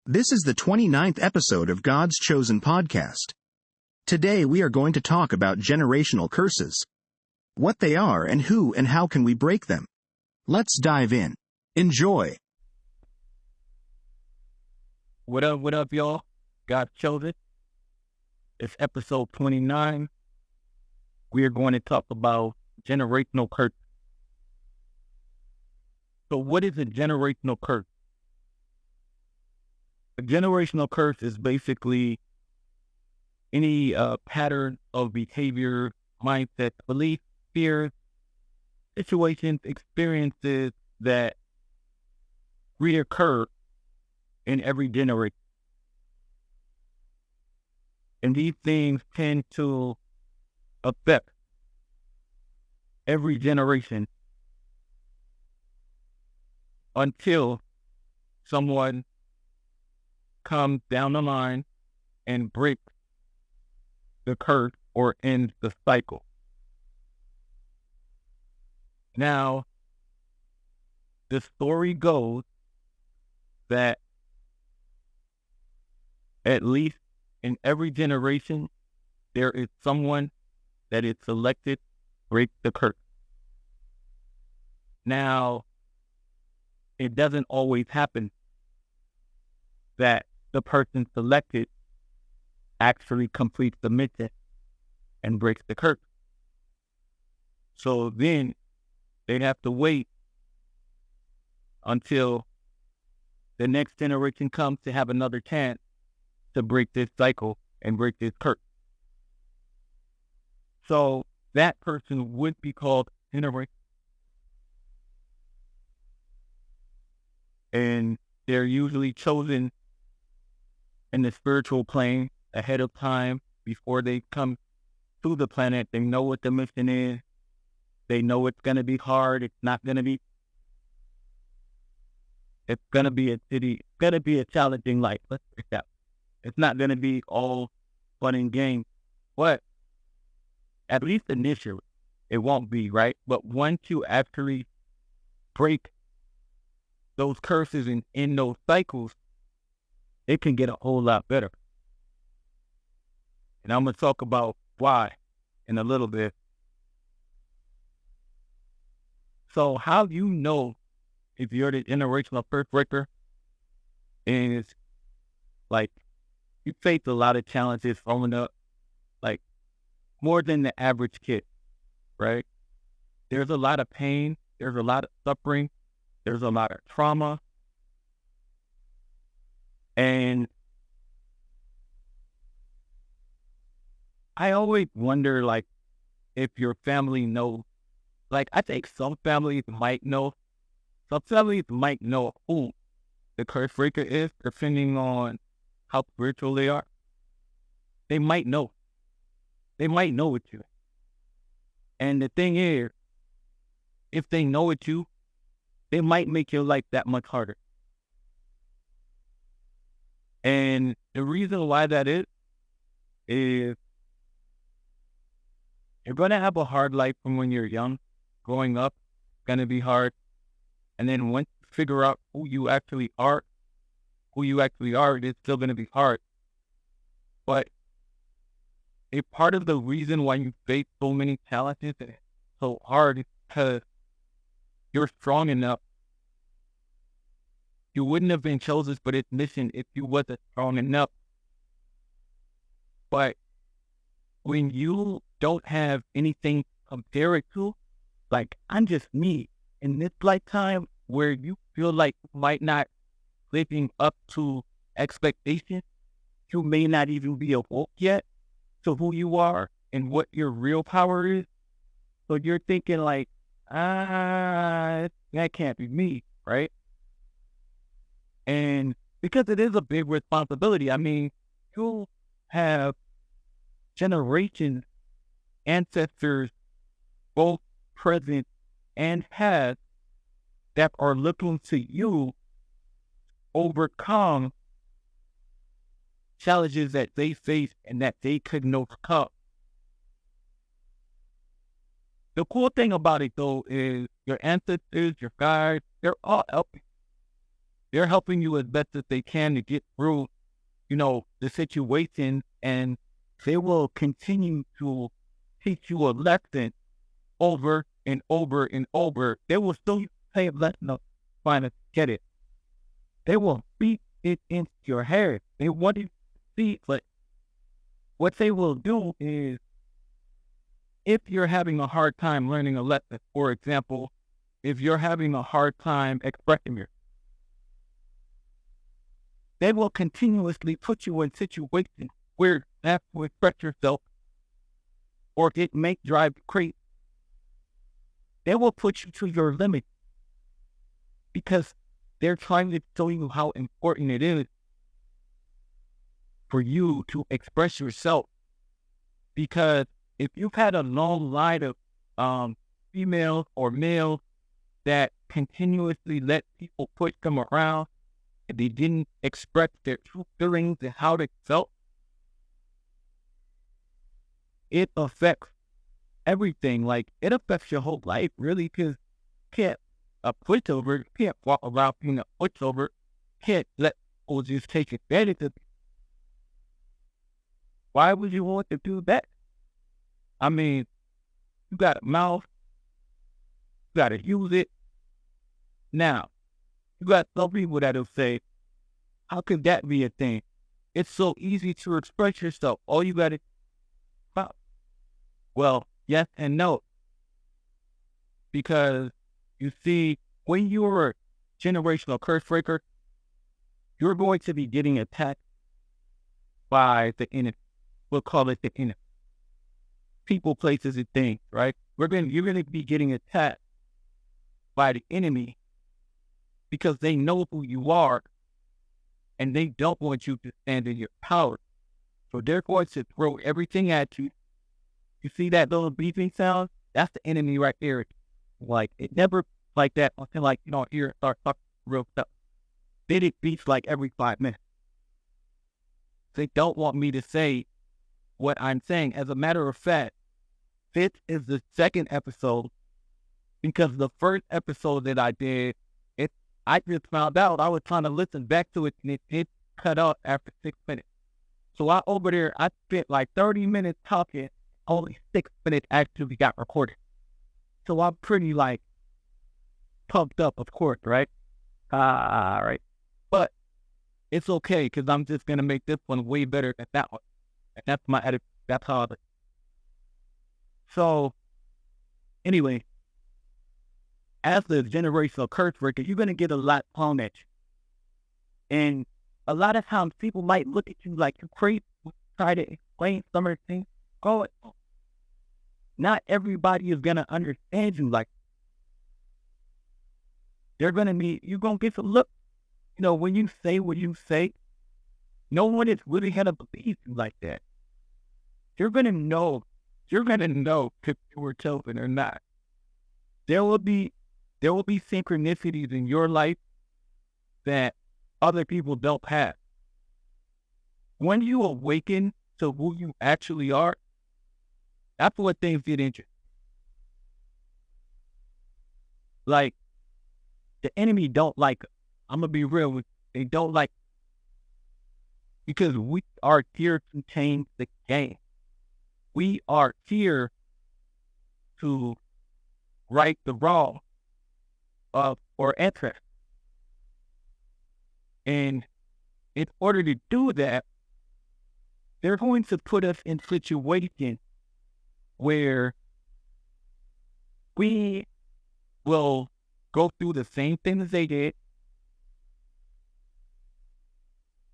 This is the 29th episode of God's Chosen podcast. Today we are going to talk about generational curses. What they are and who and how can we break them. Let's dive in. Enjoy. What up, y'all? God's Chosen. It's episode 29. We are going to talk about generational curse. So what is a generational curse? A generational curse is basically any pattern of behavior, mindset, belief, fears, situations, experiences that reoccur in every generation. And these things tend to affect every generation until someone comes down the line and breaks the curse or ends the cycle. Now, the story goes that at least in every generation, there is someone that is selected to break the curse. Now, it doesn't always happen that the person selected actually completes the mission and breaks the curse. So then they'd have to wait until the next generation comes to have another chance to break this cycle and break this curse. So that person would be called generation. And they're usually chosen in the spiritual plane ahead of time before they come to the planet. They know what the mission is. They know it's going to be hard. It's not going to be, it's going to be a challenging life. Let's break that. It's not going to be all fun and games, but at least initially it won't be, right? But once you actually break those curses and in those cycles, it can get a whole lot better. And I'm going to talk about why in a little bit. So how do you know if you're the generational curse breaker? Is like you face a lot of challenges growing up, like more than the average kid, right? There's a lot of pain. There's a lot of suffering. There's a lot of trauma. And I always wonder, like, if your family knows. Like, I think some families might know. Some families might know who the curse breaker is, depending on how spiritual they are. They might know. They might know it's you. And the thing is, if they know it's you, they might make your life that much harder. And the reason why that is you're going to have a hard life from when you're young. Growing up, it's going to be hard. And then once you figure out who you actually are, it's still going to be hard. But a part of the reason why you face so many challenges and it's so hard is because you're strong enough. You wouldn't have been chosen for this mission if you wasn't strong enough. But when you don't have anything to compare it to, like I'm just me in this lifetime where you feel like you might not living up to expectations, you may not even be awoke yet to who you are and what your real power is. So you're thinking like, that can't be me, right? And because it is a big responsibility, I mean, you have generations, ancestors, both present and past, that are looking to you overcome challenges that they face and that they couldn't overcome. The cool thing about it, though, is your ancestors, your guides, they're all helping. They're helping you as best as they can to get through, the situation, and they will continue to teach you a lesson over and over and over. They will still say a lesson of trying to get it. They will beat it into your head. They want you to see, but what they will do is, if you're having a hard time learning a lesson, for example, if you're having a hard time expressing yourself, they will continuously put you in situations where you have to express yourself, or it may drive you crazy. They will put you to your limit because they're trying to show you how important it is for you to express yourself. Because if you've had a long line of females or males that continuously let people push them around and they didn't express their true feelings and how they felt, it affects everything. Like, it affects your whole life, really, because you can't pushover, you can't walk around being a pushover, you can't let people just take advantage of you. Why would you want to do that? I mean, you got a mouth, you got to use it. Now, you got some people that'll say, how could that be a thing? It's so easy to express yourself. All you got to do. Well, yes and no. Because you see, when you're a generational curse breaker, you're going to be getting attacked by the enemy. We'll call it the enemy. People, places, and things, right? You're going to be getting attacked by the enemy because they know who you are and they don't want you to stand in your power. So they're going to throw everything at you. You see that little beeping sound? That's the enemy right there. Like, it never like that until, like, hear it start talking real stuff. Then it beeps like every 5 minutes. They don't want me to say what I'm saying. As a matter of fact, this is the second episode, because the first episode that I did, I just found out. I was trying to listen back to it, and it cut out after 6 minutes. So I spent like 30 minutes talking, only 6 minutes actually got recorded. So I'm pretty, like, pumped up, of course, right? Right. But it's okay, because I'm just going to make this one way better than that one. And that's my edit. That's how I do it. So, anyway, as the generational curse breaker, you're going to get a lot thrown at you. And a lot of times people might look at you like you're crazy, try to explain some of the things. Not everybody is going to understand you like you're going to get some look. When you say what you say, no one is really going to believe you like that. You're going to know if you were chosen or not. There will be synchronicities in your life that other people don't have. When you awaken to who you actually are, that's what things get interesting. Like, the enemy don't like us. I'm going to be real with you. They don't like us. Because we are here to change the game. We are here to right the wrong of our interest. And in order to do that, they're going to put us in situations where we will go through the same things they did,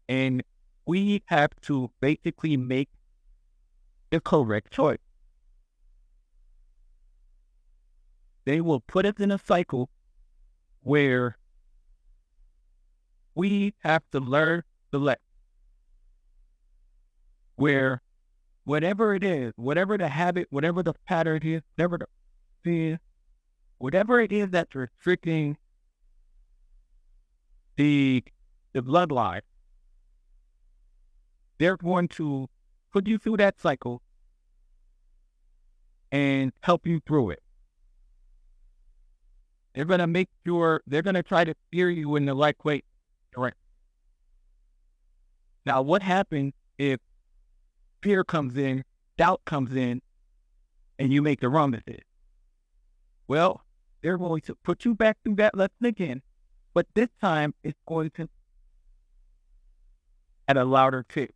and we have to basically make the correct choice. They will put us in a cycle where we have to learn the lesson. Where whatever it is, whatever the habit, whatever the pattern is, whatever it is that's restricting the bloodline, they're going to put you through that cycle and help you through it. They're going to try to steer you in the right way. Correct. Now, what happens if fear comes in, doubt comes in, and you make the wrong decision? Well, they're going to put you back through that lesson again, but this time it's going to at a louder pitch.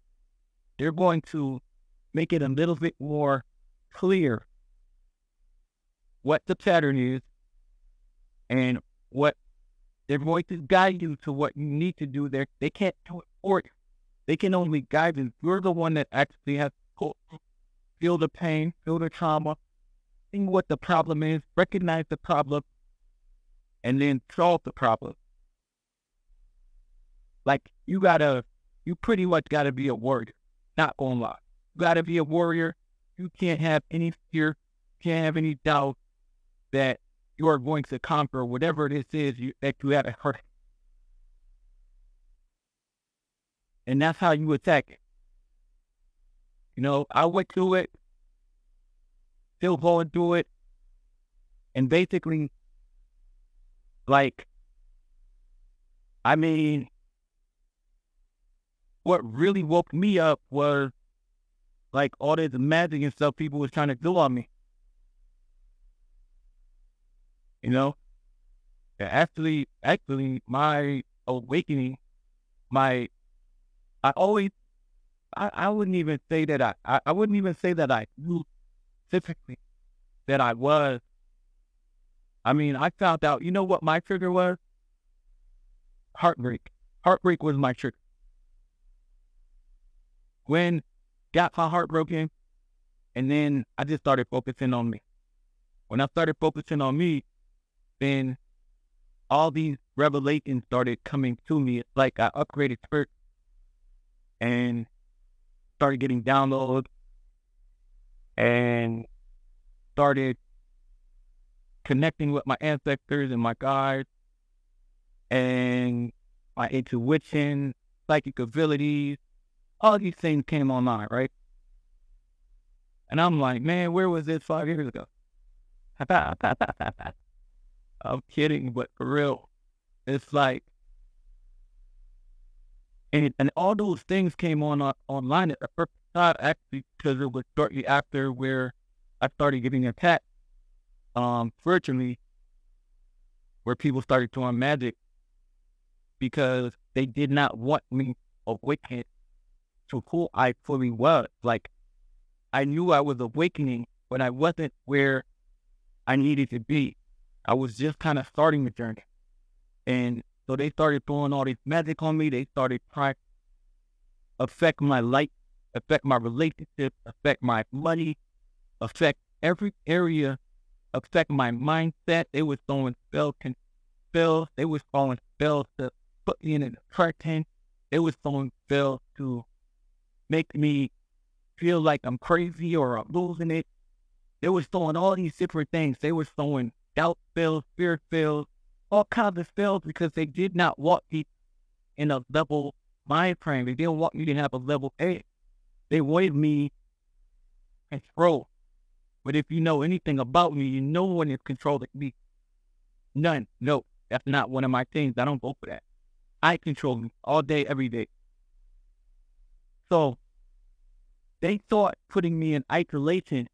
They're going to make it a little bit more clear what the pattern is and what they're going to guide you to what you need to do there. They can't do it for you. They can only guide you. You're the one that actually has to feel the pain, feel the trauma, see what the problem is, recognize the problem, and then solve the problem. Like, you pretty much gotta be a warrior. Not gonna lie. You gotta be a warrior. You can't have any fear, can't have any doubt that you are going to conquer whatever this is that you haven't heard. And that's how you attack it. You know, I went through it, still going through it, and basically, like, I mean, what really woke me up was, like, all this magic and stuff people was trying to do on me. You know? Actually, my awakening, I wouldn't even say that I wouldn't even say that I knew specifically that I was. I mean, I found out, you know what my trigger was? Heartbreak. Heartbreak was my trigger. When got my heart broken, and then I just started focusing on me. When I started focusing on me, then all these revelations started coming to me. It's like I upgraded spirit and started getting downloads and started connecting with my ancestors and my guides and my intuition, psychic abilities. All these things came online, right? And I'm like, man, where was this 5 years ago? I'm kidding, but for real, it's like, and all those things came online at the perfect time, actually, because it was shortly after where I started getting attacked, virtually, where people started doing magic because they did not want me awakened to who I fully was. Like, I knew I was awakening, but I wasn't where I needed to be. I was just kind of starting the journey. And so they started throwing all this magic on me. They started trying to affect my life, affect my relationship, affect my money, affect every area, affect my mindset. They was throwing spells. They was throwing spells to put me in a curtain. They was throwing spells to make me feel like I'm crazy or I'm losing it. They was throwing all these different things. They was throwing doubt spells, fear spells, all kinds of spells because they did not want me in a level mind frame. They didn't want me to have a level A. They wanted me control. But if you know anything about me, no one is controlling me. None. No, that's not one of my things. I don't go for that. I control me all day, every day. So they thought putting me in isolation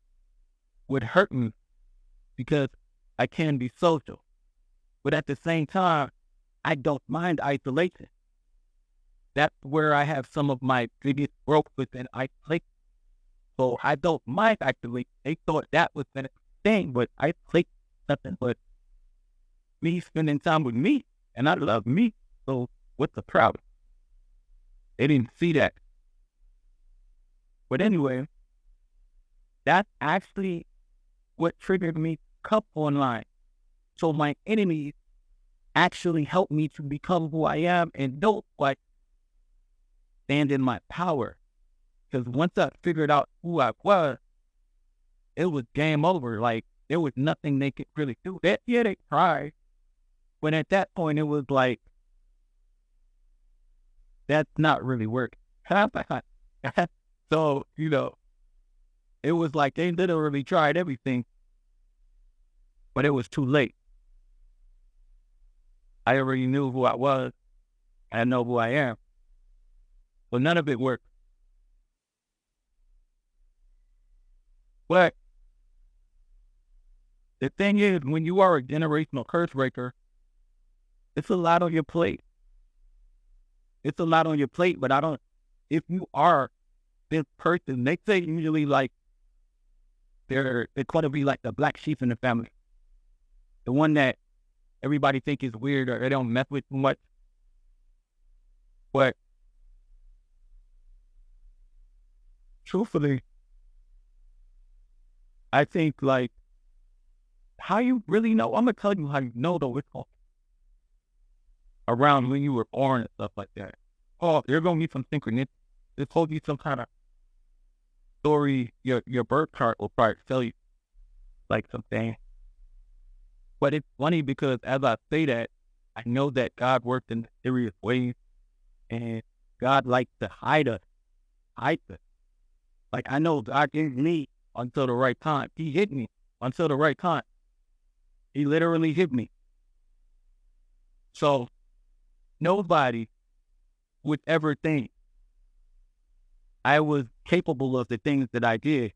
would hurt me because I can be social. But at the same time, I don't mind isolation. That's where I have some of my biggest growth within isolation. So I don't mind isolation. They thought that was the thing, but isolation nothing but me spending time with me, and I love me. So what's the problem? They didn't see that. But anyway, that's actually what triggered me to come online. So my enemies actually helped me to become who I am and don't like stand in my power. Because once I figured out who I was, it was game over. Like, there was nothing they could really do. Yeah, they tried. But at that point, it was like, that's not really working. So, you know, it was like they literally tried everything, but it was too late. I already knew who I was, I know who I am. But none of it worked. But the thing is, when you are a generational curse breaker, it's a lot on your plate. It's a lot on your plate, but if you are this person, they say usually like it's going to be like the black sheep in the family. The one that everybody think is weird or they don't mess with too much. But truthfully, I think like how you really know, I'm going to tell you how you know though, it's around when you were born and stuff like that. Oh, you're going to need some synchronicity. This will be some kind of story. Your birth chart will probably tell you like something. But it's funny because as I say that, I know that God worked in mysterious ways and God likes to hide us. Like I know God gave me until the right time. He hit me until the right time. He literally hit me. So nobody would ever think I was capable of the things that I did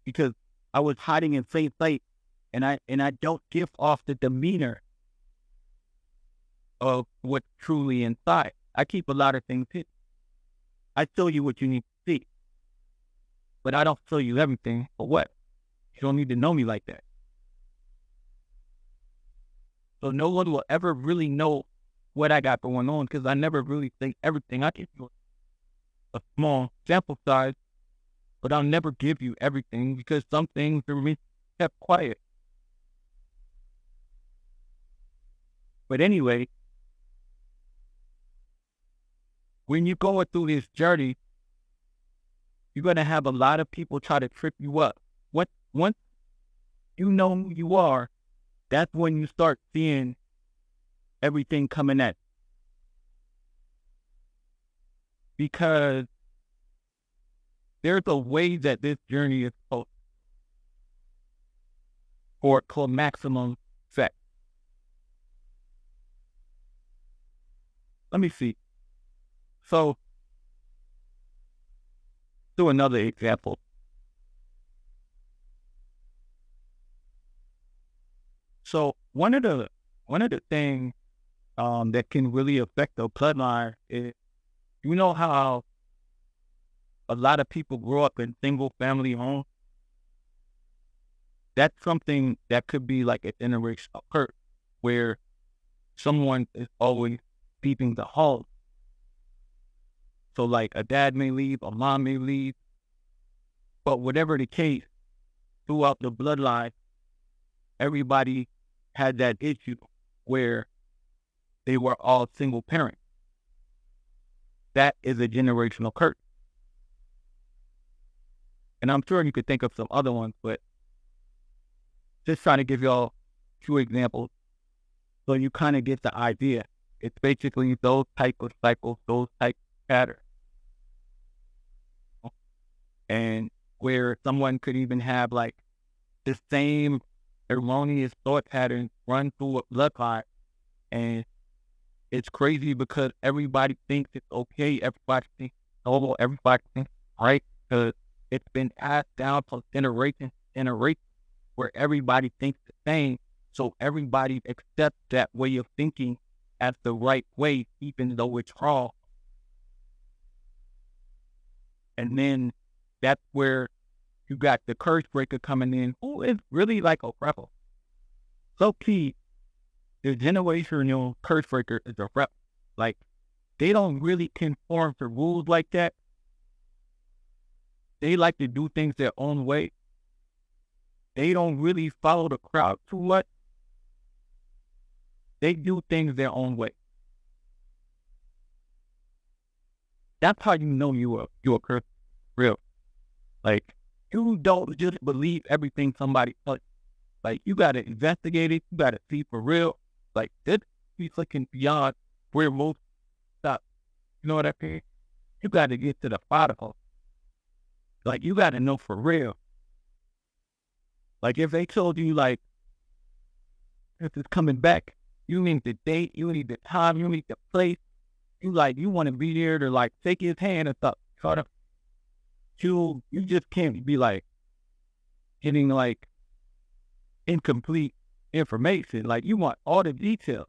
because I was hiding in plain sight, and I don't give off the demeanor of what's truly inside. I keep a lot of things hidden. I tell you what you need to see, but I don't tell you everything. For what? You don't need to know me like that. So no one will ever really know what I got going on because I never really think everything. I give you a small sample size, but I'll never give you everything because some things are kept quiet. But anyway, when you're going through this journey, you're going to have a lot of people try to trip you up. Once you know who you are, that's when you start seeing everything coming at you. Because there's a way that this journey is supposed for maximum effect. Let me see. So, do another example. So one of the things that can really affect the bloodline is, you know how a lot of people grow up in single family homes? That's something that could be like an generational curse where someone is always leaving the home. So like a dad may leave, a mom may leave, but whatever the case, throughout the bloodline, everybody had that issue where they were all single parents. That is a generational curse. And I'm sure you could think of some other ones, but just trying to give y'all 2 examples so you kind of get the idea. It's basically those type of cycles, those type of patterns. And where someone could even have like the same erroneous thought patterns run through a bloodline. And it's crazy because everybody thinks it's okay. Everybody thinks normal. Everybody thinks right because it's been passed down from generation to generation where everybody thinks the same. So everybody accepts that way of thinking as the right way, even though it's wrong. And then that's where you got the curse breaker coming in, who is really like a rebel. So key, the generational curse breaker is a rebel. Like, they don't really conform to rules like that. They like to do things their own way. They don't really follow the crowd too much. They do things their own way. That's how you know you're a curse real. Like, you don't just believe everything somebody tells you. Like, you gotta investigate it. You gotta see for real. Like, this is looking beyond where most stop. You know what I mean? You gotta get to the bottom of it. Like, you gotta know for real. Like, if they told you, like, if it's coming back, you need the date, you need the time, you need the place, you want to be there to like take his hand and stuff. Sort of, you just can't be like getting like incomplete information. Like you want all the details.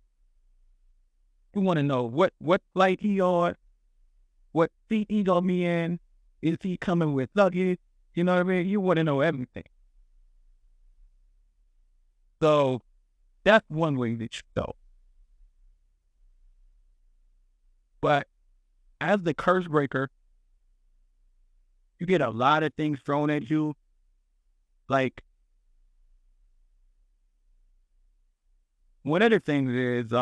You want to know what flight he on, what seat he gonna be in, is he coming with luggage? You know what I mean? You want to know everything. So that's one way that you know. But as the curse breaker, you get a lot of things thrown at you. Like one of the things is,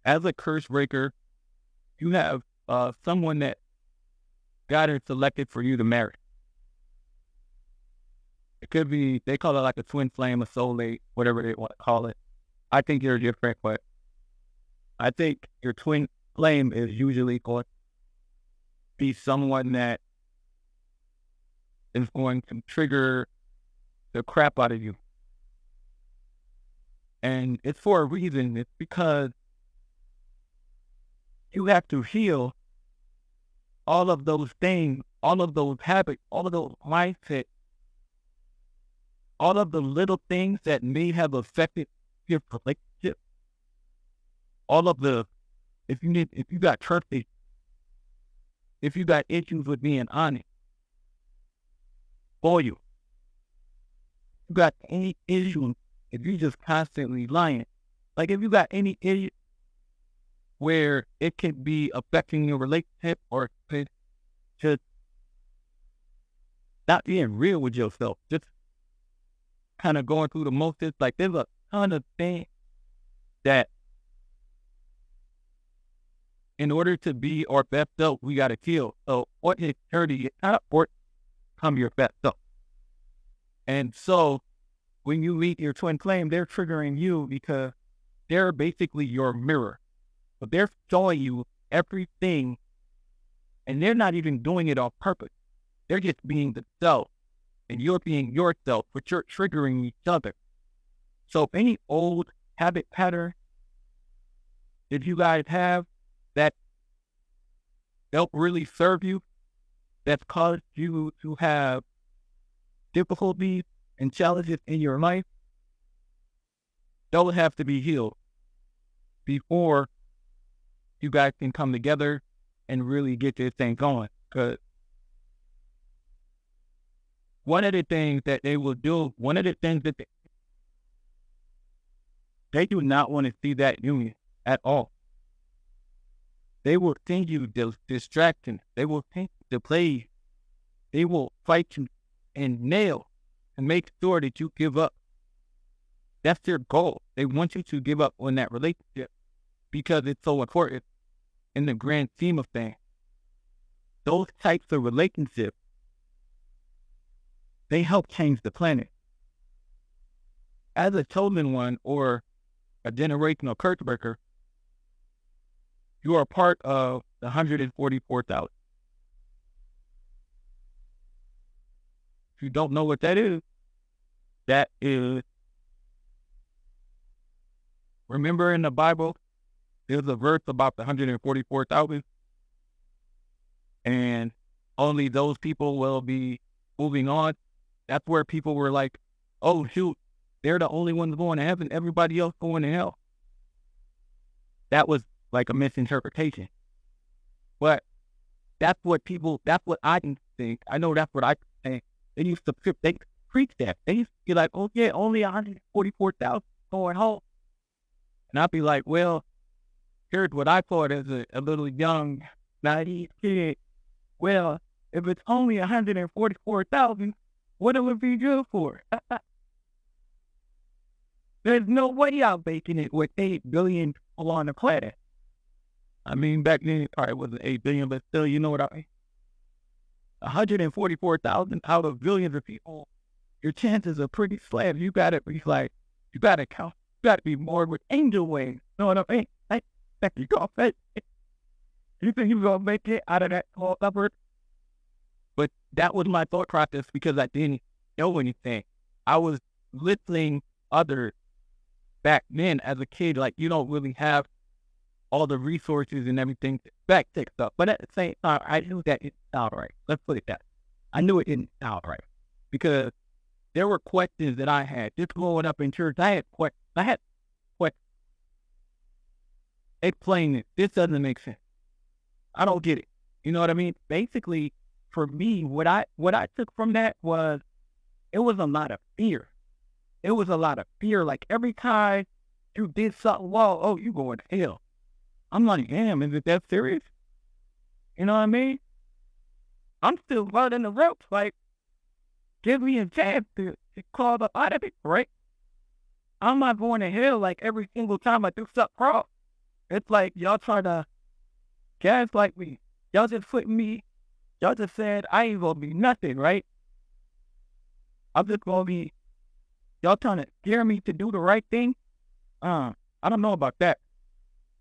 as a curse breaker, you have someone that God has selected for you to marry. It could be, they call it like a twin flame, a soulmate, whatever they want to call it. I think you're different, but I think your twin flame is usually going to be someone that is going to trigger the crap out of you. And it's for a reason. It's because you have to heal all of those things, all of those habits, all of those mindsets, all of the little things that may have affected your relationship. All of the, if you got trust issues, if you got issues with being honest, for you got any issues, if you just constantly lying, like if you got any issue where it could be affecting your relationship or just not being real with yourself, just kind of going through the motions, like there's a ton of things that in order to be our best self, we got to kill. So what is 30 is not important to become your best self. And so when you meet your twin flame, they're triggering you because they're basically your mirror. But they're showing you everything, and they're not even doing it on purpose. They're just being themselves, and you're being yourself, but you're triggering each other. So any old habit pattern that you guys have that don't really serve you, that's caused you to have difficulties and challenges in your life, those have to be healed before you guys can come together and really get this thing going. Because one of the things that they will do, one of the things that they do not want to see that union at all. They will send you distractions. They will send you to play. They will fight you and nail and make sure that you give up. That's their goal. They want you to give up on that relationship because it's so important in the grand scheme of things. Those types of relationships, they help change the planet. As a chosen one or a generational curse breaker, you are part of the 144,000. If you don't know what that is, remember in the Bible, there's a verse about the 144,000, and only those people will be moving on. That's where people were like, oh, shoot, they're the only ones going to heaven, everybody else going to hell. That was like a misinterpretation. But that's what I think. I know that's what I think. They used to preach that. They used to be like, oh yeah, only 144,000 going home. And I'd be like, well, here's what I thought as a little young, naive kid. Well, if it's only 144,000, what it would be good for? There's no way I'm making it with 8 billion people on the planet. I mean, back then it probably wasn't 8 billion, but still, you know what I mean? 144,000 out of billions of people, your chances are pretty slim. You gotta be like, you gotta be more with angel wings. You know what I mean? You think you're gonna make it out of that small number? But that was my thought process because I didn't know anything. I was listening others back then as a kid, like you don't really have all the resources and everything to fact check stuff. But at the same time, I knew that it didn't sound right. Let's put it that. I knew it didn't sound right because there were questions that I had. Just growing up in church, I had questions. Explain it. This doesn't make sense. I don't get it. You know what I mean? Basically, for me, what I took from that was it was a lot of fear. It was a lot of fear. Like every time you did something wrong, oh, you going to hell. I'm like, damn, is it that serious? You know what I mean? I'm still learning the ropes. Like, give me a chance to call the out of it, right? I'm not going to hell like every single time I do something wrong. It's like y'all trying to gaslight me. Y'all just putting me, y'all just said I ain't gonna be nothing, right? I'm just gonna be, y'all trying to scare me to do the right thing? I don't know about that.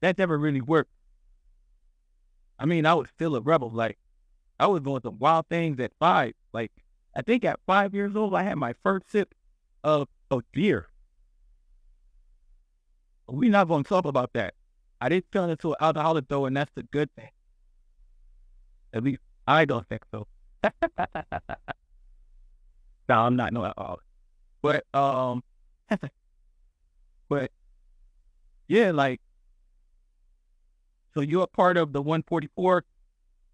That never really worked. I mean, I was still a rebel. Like, I was doing some wild things at 5. Like, I think at 5 years old, I had my first sip of beer. We're not going to talk about that. I didn't turn into an alcoholic, though, and that's the good thing. At least, I don't think so. No, I'm not no alcoholic. But, but, yeah, like, so you're a part of the 144.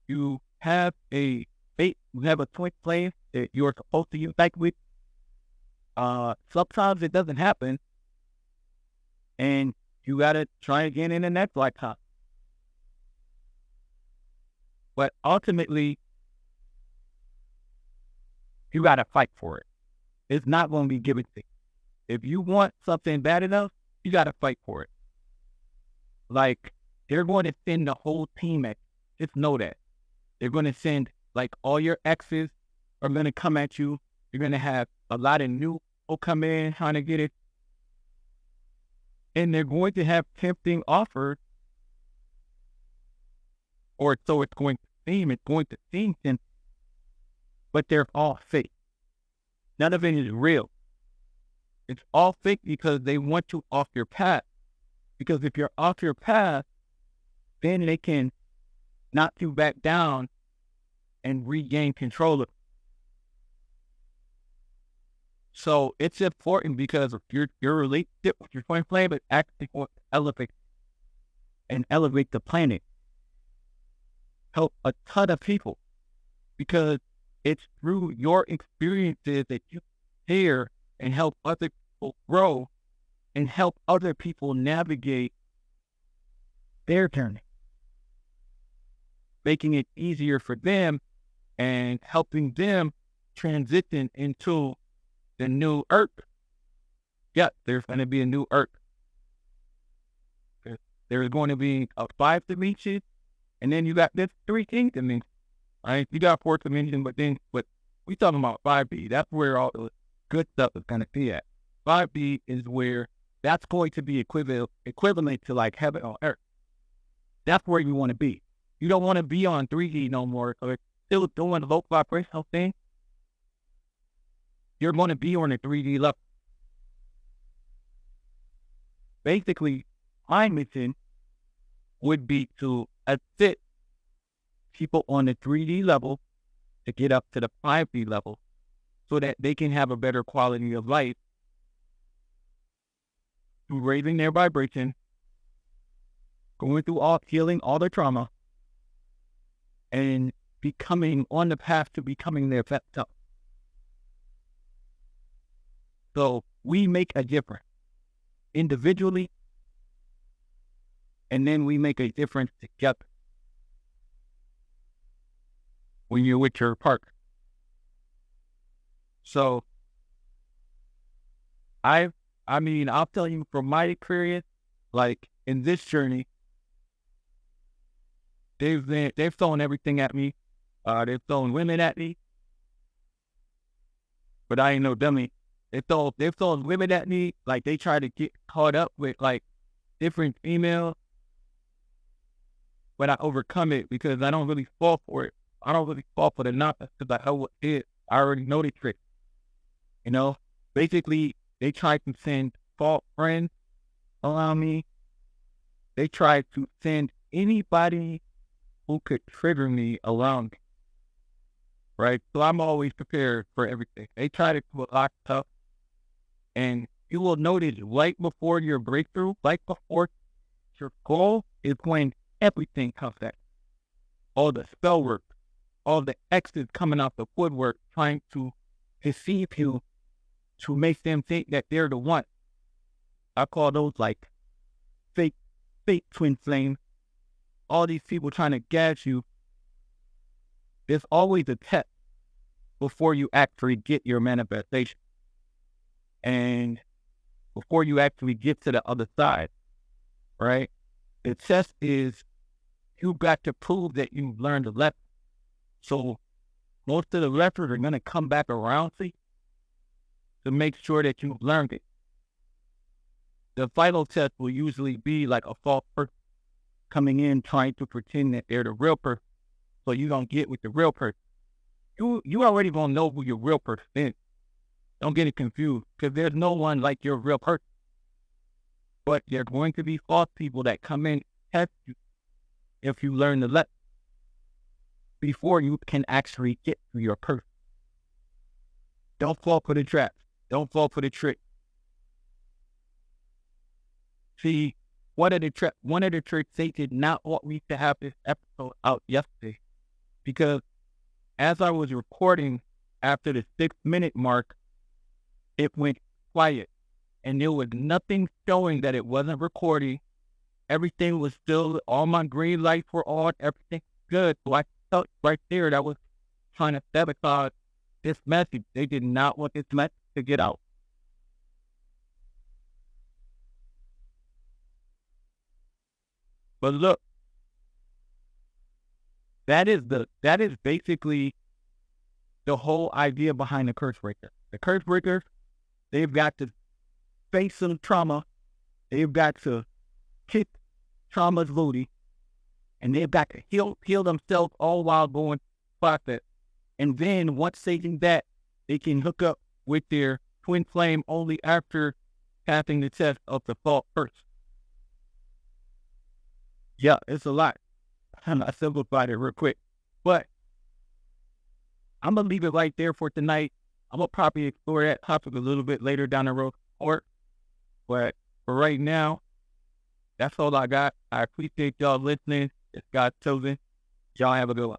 You have a fate. You have a twin flame that you're supposed to unite with. Sometimes it doesn't happen, and you gotta try again in the next lifetime. But ultimately, you gotta fight for it. It's not going to be given to you. If you want something bad enough, you gotta fight for it. Like, they're going to send the whole team at you. Just know that. They're going to send, like, all your exes are going to come at you. You're going to have a lot of new people come in trying to get it. And they're going to have tempting offers. Or so it's going to seem. It's going to seem tempting. But they're all fake. None of it is real. It's all fake because they want you off your path. Because if you're off your path, then they can knock you back down and regain control of it. So it's important because of your relationship with your twin flame, but actually want to elevate the planet. Help a ton of people because it's through your experiences that you share and help other people grow and help other people navigate their journey, making it easier for them and helping them transition into the new earth. Yeah, there's going to be a new earth. There's going to be a 5 dimension, and then you got this 3 dimension, right? You got 4 dimension, but we talking about 5D. That's where all the good stuff is going to be at. 5D is where that's going to be equivalent to like heaven on earth. That's where you want to be. You don't want to be on 3D no more. So it's still doing the low vibrational thing. You're going to be on a 3D level. Basically, my mission would be to assist people on the 3D level to get up to the 5D level so that they can have a better quality of life through raising their vibration, going through healing all their trauma, and becoming on the path to becoming their best self. So we make a difference individually, and then we make a difference together when you're with your partner. So I'll tell you from my experience, like in this journey, they've thrown everything at me. They've thrown women at me, but I ain't no dummy. They've thrown women at me, like they try to get caught up with like different females, but I overcome it because I don't really fall for it. I don't really fall for the nonsense because I know what it is. I already know the trick. You know, basically they try to send false friends around me they try to send anybody who could trigger me around me, right? So I'm always prepared for everything. They try to do a lot of stuff, and you will notice right before your breakthrough, right before your goal is when everything comes back. All the spell work, all the X's coming out the woodwork, trying to deceive you to make them think that they're the one. I call those like fake twin flames. All these people trying to gas you. There's always a test before you actually get your manifestation. And before you actually get to the other side, right? The test is you've got to prove that you've learned a lesson. So most of the lessons are going to come back around to you to make sure that you've learned it. The final test will usually be like a false person coming in trying to pretend that they're the real person, so you don't get with the real person. You already gonna know who your real person is. Don't get it confused, because there's no one like your real person. But there are going to be false people that come in and test you if you learn the lesson before you can actually get to your person. Don't fall for the trap. Don't fall for the trick. See, one of the tricks they did not want me to have this episode out yesterday, because as I was recording after the 6-minute mark, it went quiet, and there was nothing showing that it wasn't recording. Everything was still, all my green lights were on, everything was good. So I felt right there that was trying to sabotage this message. They did not want this message to get out. But look, that is basically the whole idea behind the curse breaker. The curse breaker, they've got to face some trauma. They've got to kick trauma's booty, and they've got to heal themselves all while going process. And then once they do that, they can hook up with their twin flame only after passing the test of the false person. Yeah, it's a lot. I simplified it real quick, but I'm gonna leave it right there for tonight. I'm gonna probably explore that topic a little bit later down the road, but for right now, that's all I got. I appreciate y'all listening. It's GodsChosen. Y'all have a good one.